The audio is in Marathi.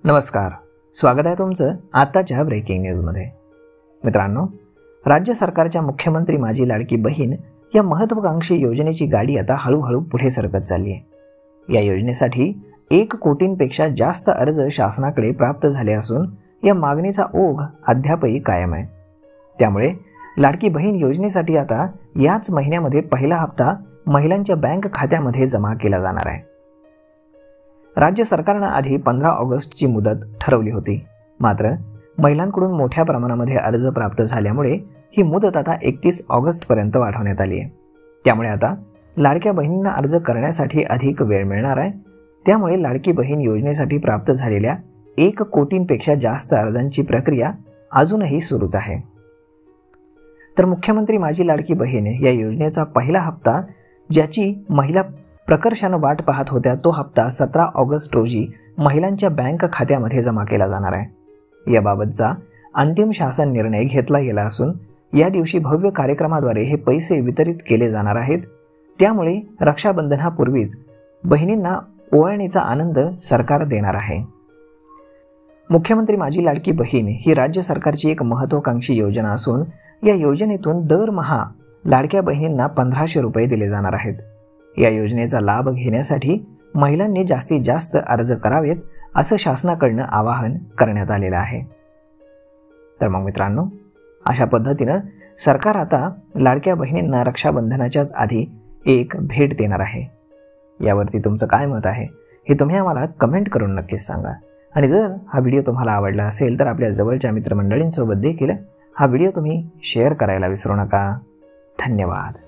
नमस्कार, स्वागत आहे तुमचं आताच्या ब्रेकिंग न्यूजमध्ये। मित्रांनो, राज्य सरकारच्या मुख्यमंत्री माझी लाडकी बहीण या महत्त्वाकांक्षी योजनेची गाडी आता हळूहळू पुढे सरकत चालली आहे। या योजनेसाठी 1 कोटींपेक्षा जास्त अर्ज शासनाकडे प्राप्त झाले असून या मागणीचा ओघ अद्यापही कायम आहे। त्यामुळे लाडकी बहीण योजनेसाठी आता याच महिन्यामध्ये पहिला हप्ता महिलांच्या बँक खात्यामध्ये जमा केला जाणार आहे। राज्य सरकारने आधी 15 ऑगस्टची मुदत ठरवली होती, मात्र महिलांकडून मोठ्या प्रमाणामध्ये अर्ज प्राप्त झाल्यामुळे ही मुदत आता 31 ऑगस्टपर्यंत वाढवण्यात आली आहे। त्यामुळे आता लाडक्या बहिणींना अर्ज करण्यासाठी अधिक वेळ मिळणार आहे। त्यामुळे लाडकी बहीण योजनेसाठी प्राप्त झालेल्या 1 कोटींपेक्षा जास्त अर्जांची प्रक्रिया अजूनही सुरूच आहे। तर मुख्यमंत्री माझी लाडकी बहीण या योजनेचा पहिला हप्ता ज्याची महिला प्रकर्षाने वाट पाहत होत्या तो हप्ता 17 ऑगस्ट रोजी महिलांच्या बँक खात्यामध्ये जमा केला जाणार आहे। याबाबतचा अंतिम शासन निर्णय घेतला गेला असून या दिवशी भव्य कार्यक्रमाद्वारे हे पैसे वितरित केले जाणार आहेत। त्यामुळे रक्षाबंधनापूर्वीच बहिणींना ओवाळणीचा आनंद सरकार देणार आहे। मुख्यमंत्री माझी लाडकी बहीण ही राज्य सरकारची एक महत्त्वाकांक्षी योजना असून या योजनेतून दरमहा लाडक्या बहिणींना 1500 रुपये दिले जाणार आहेत। या योजनेचा लाभ घेण्यासाठी महिलांनी जास्तीत जास्त अर्ज करावेत असं शासनाकडून आवाहन करण्यात आलेलं आहे। तर मग मित्रांनो, अशा पद्धतीनं सरकार आता लाडक्या बहिणींना रक्षाबंधनाच्याच आधी एक भेट देणार आहे। यावरती तुमचं काय मत आहे हे तुम्ही आम्हाला कमेंट करून नक्कीच सांगा। आणि जर हा व्हिडिओ तुम्हाला आवडला असेल तर आपल्या जवळच्या मित्रमंडळींसोबत देखील हा व्हिडिओ तुम्ही शेअर करायला विसरू नका। धन्यवाद।